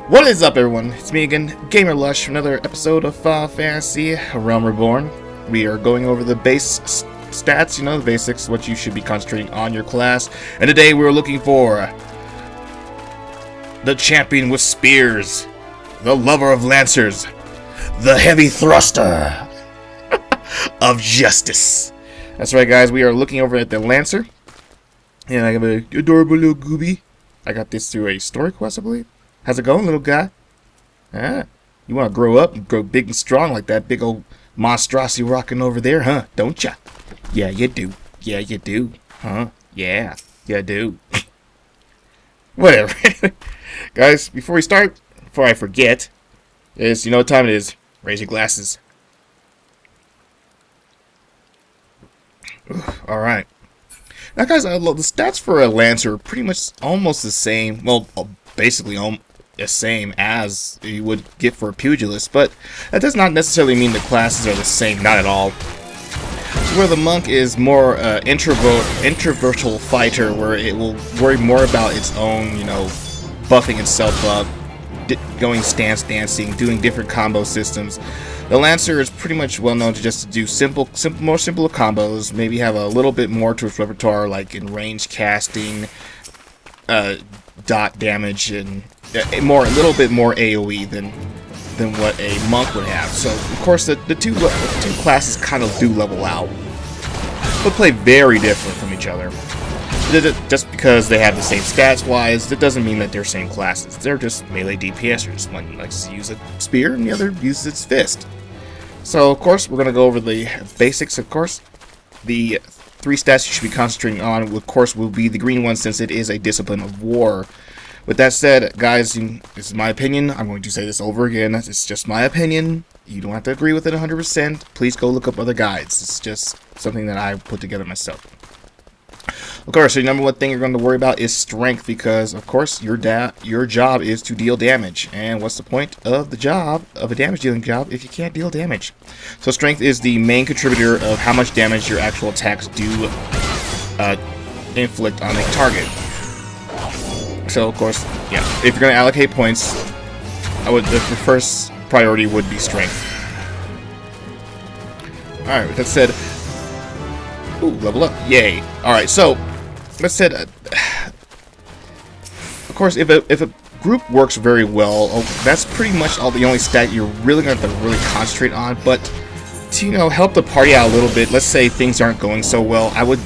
What is up, everyone? It's me again, Gamerlush, for another episode of Final Fantasy Realm Reborn. We are going over the base stats, you know, the basics, what you should be concentrating on your class. And today we're looking for the champion with spears, the lover of lancers, the heavy thruster of justice. That's right, guys, we are looking over at the lancer. And I have a adorable little gooby. I got this through a story quest, I believe. How's it going, little guy? Ah, you want to grow up and grow big and strong like that big old monstrosity rocking over there, huh? Don't ya? Yeah, you do. Yeah, you do. Huh? Yeah, you do. Whatever. Guys, before we start, before I forget, you know what time it is. Raise your glasses. Alright. Now, guys, the stats for a Lancer are pretty much almost the same. Well, basically the same as you would get for a Pugilist, but that does not necessarily mean the classes are the same. Not at all. So where the Monk is more introvertal fighter, where it will worry more about its own, you know, buffing itself up, going stance dancing, doing different combo systems. The Lancer is pretty much well known to just do more simple combos, maybe have a little bit more to its repertoire, like in range casting, dot damage, and a little bit more AoE than what a Monk would have. So of course the two classes kind of do level out, but play very different from each other. Just because they have the same stats wise, that doesn't mean that they're same classes. They're just melee DPSers. One likes to use a spear and the other uses its fist. So of course we're going to go over the basics. Of course, the three stats you should be concentrating on, of course, will be the green one, since it is a discipline of war. With that said, guys, this is my opinion. I'm going to say this over again. It's just my opinion. You don't have to agree with it 100%. Please go look up other guides. It's just something that I put together myself. Of course, the number one thing you're going to worry about is strength, because, of course, your job is to deal damage. And what's the point of the job, of a damage-dealing job, if you can't deal damage? So strength is the main contributor of how much damage your actual attacks do inflict on a target. So, of course, yeah, if you're going to allocate points, the first priority would be strength. Alright, with that said, ooh, level up, yay. Alright, so, that said, of course, if a group works very well, that's pretty much the only stat you're really going to have to really concentrate on. But to, you know, help the party out a little bit, let's say things aren't going so well, I would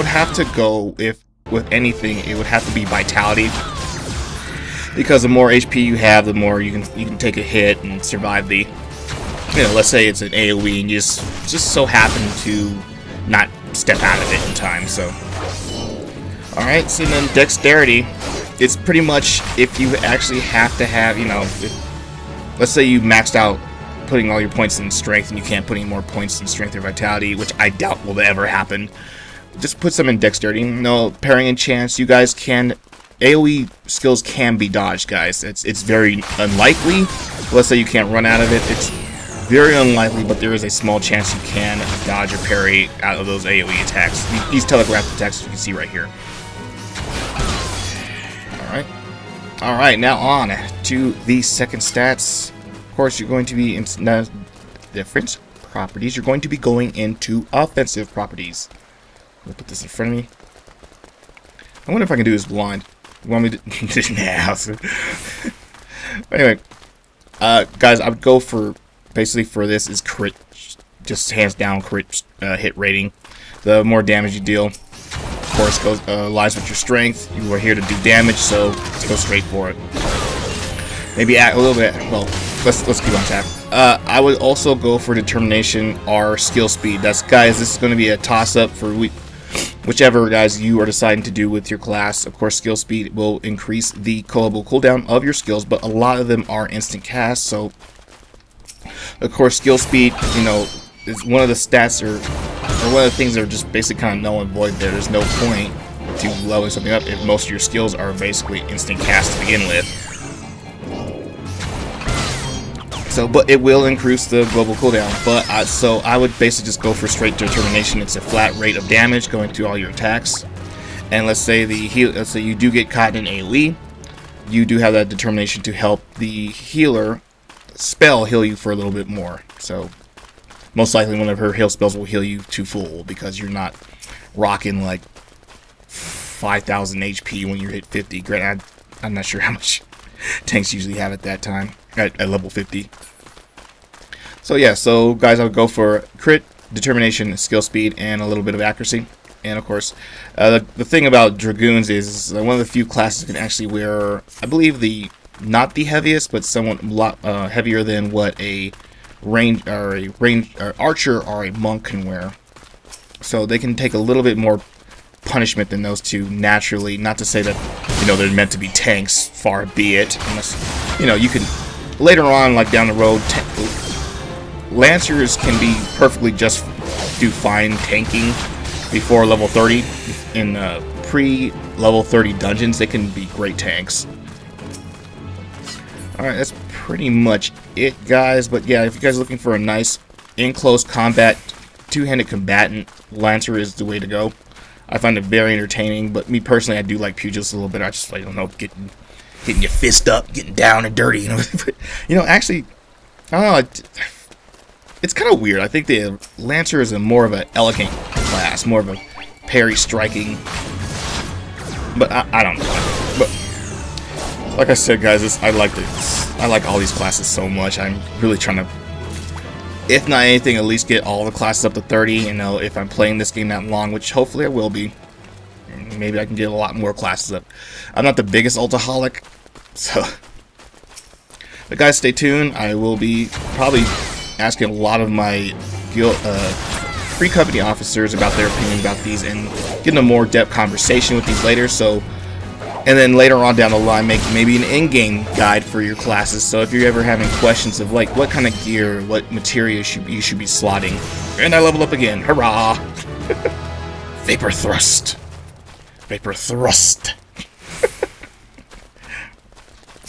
have to go, if with anything, it would have to be vitality, because the more HP you have, the more you can take a hit and survive the, you know, let's say it's an AoE and you just so happen to not step out of it in time. So alright, so then Dexterity, it's pretty much if you actually have to have, you know, let's say you maxed out putting all your points in strength and you can't put any more points in strength or vitality, which I doubt will ever happen. Just put some in Dexterity. No, parrying and chance, you guys can, AoE skills can be dodged, guys. It's very unlikely. Let's say you can't run out of it. It's very unlikely, but there is a small chance you can dodge or parry out of those AoE attacks. These telegraph attacks you can see right here. Alright, now on to the second stats. Of course, you're going to be in different properties. You're going to be going into offensive properties. Let me put this in front of me. I wonder if I can do this blind. You want me to? Nah. Anyway, guys, I would go for, basically for this is crit, just hands down crit hit rating. The more damage you deal, of course, lies with your strength. You are here to do damage, so let's go straight for it. Maybe add a little bit. Well, let's keep on tap. I would also go for determination or skill speed. Guys, this is going to be a toss-up for whichever, guys, you are deciding to do with your class. Of course, skill speed will increase the callable cooldown of your skills, but a lot of them are instant cast. So, of course, skill speed, you know, is one of the stats or one of the things that are just basically kind of null and void there. There's no point to leveling something up if most of your skills are basically instant cast to begin with. So, but it will increase the global cooldown. But so I would basically just go for straight determination. It's a flat rate of damage going through all your attacks. And let's say you do get caught in AoE. you do have that determination to help the healer spell heal you for a little bit more. So most likely one of her heal spells will heal you to full because you're not rocking like 5,000 HP when you hit 50. Granted, I'm not sure how much tanks usually have at that time at level 50. So yeah, so guys, I'll go for crit, determination, skill speed, and a little bit of accuracy. And of course, the thing about Dragoons is one of the few classes that can actually wear, I believe, not the heaviest, but somewhat a lot heavier than what a archer or a monk can wear. So they can take a little bit more punishment than those two naturally. Not to say that, you know, they're meant to be tanks, far be it. Unless, you know, you can later on, like down the road, Lancers can be perfectly just do fine tanking before level 30. In pre-level 30 dungeons, they can be great tanks. Alright, that's pretty much it, guys. But yeah, if you guys are looking for a nice in-close combat, two-handed combatant, Lancer is the way to go. I find it very entertaining, but me personally, I do like pugilists a little bit. I just, like, I don't know, getting your fist up, getting down and dirty, you know. But, you know, actually, I don't know, it's kind of weird. I think the Lancer is more of an elegant class, more of a parry striking. But I don't know. But like I said, guys, I like all these classes so much. I'm really trying to, if not anything, at least get all the classes up to 30. You know, if I'm playing this game that long, which hopefully I will be, maybe I can get a lot more classes up. I'm not the biggest ultaholic, so. But guys, stay tuned. I will be probably asking a lot of my free company officers about their opinion about these and getting a more depth conversation with these later. So, and then later on down the line, make maybe an in-game guide for your classes. So if you're ever having questions of like what kind of gear, what material you should be slotting, and I level up again, hurrah! Vapor thrust, vapor thrust.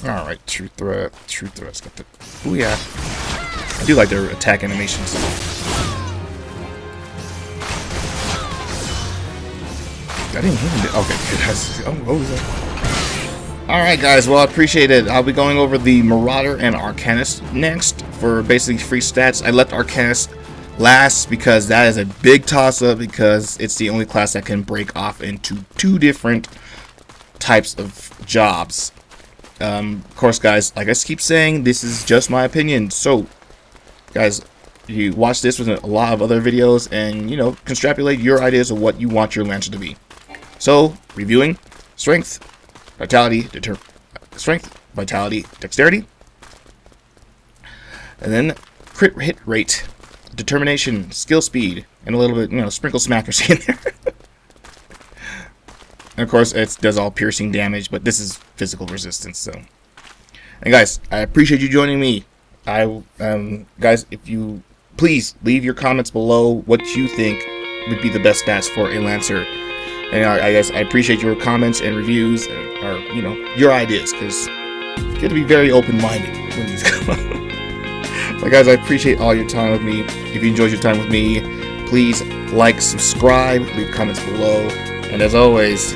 All right, true thrust. Got the booyah. I do like their attack animations. I didn't hit him. Okay, good. Oh, what was that? Alright, guys. Well, I appreciate it. I'll be going over the Marauder and Arcanist next for basically free stats. I left Arcanist last because that is a big toss-up because it's the only class that can break off into two different types of jobs. Of course, guys, like I keep saying, this is just my opinion. So, guys, you watch this with a lot of other videos and, you know, extrapolate your ideas of what you want your Lancer to be. So, reviewing strength, vitality, dexterity, and then crit hit rate, determination, skill speed, and a little bit, you know, sprinkle some accuracy in there. And of course, it does all piercing damage, but this is physical resistance. So, and guys, I appreciate you joining me. Guys, if you please leave your comments below what you think would be the best stats for a Lancer. And I guess I appreciate your comments and reviews, or you know, your ideas, because you get to be very open-minded when these come up. But guys, I appreciate all your time with me. If you enjoyed your time with me, please like, subscribe, leave comments below, and as always,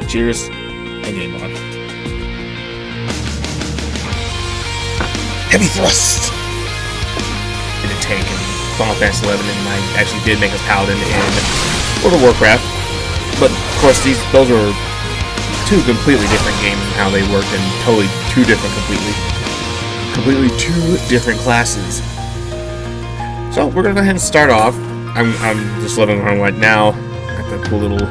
cheers and game on. Heavy thrust in a tank in Final Fantasy XI, and I actually did make a paladin in World of Warcraft. But of course, those are two completely different games and how they work, and totally two different classes. So we're gonna go ahead and start off. I'm just loving where I'm at now. Got that cool little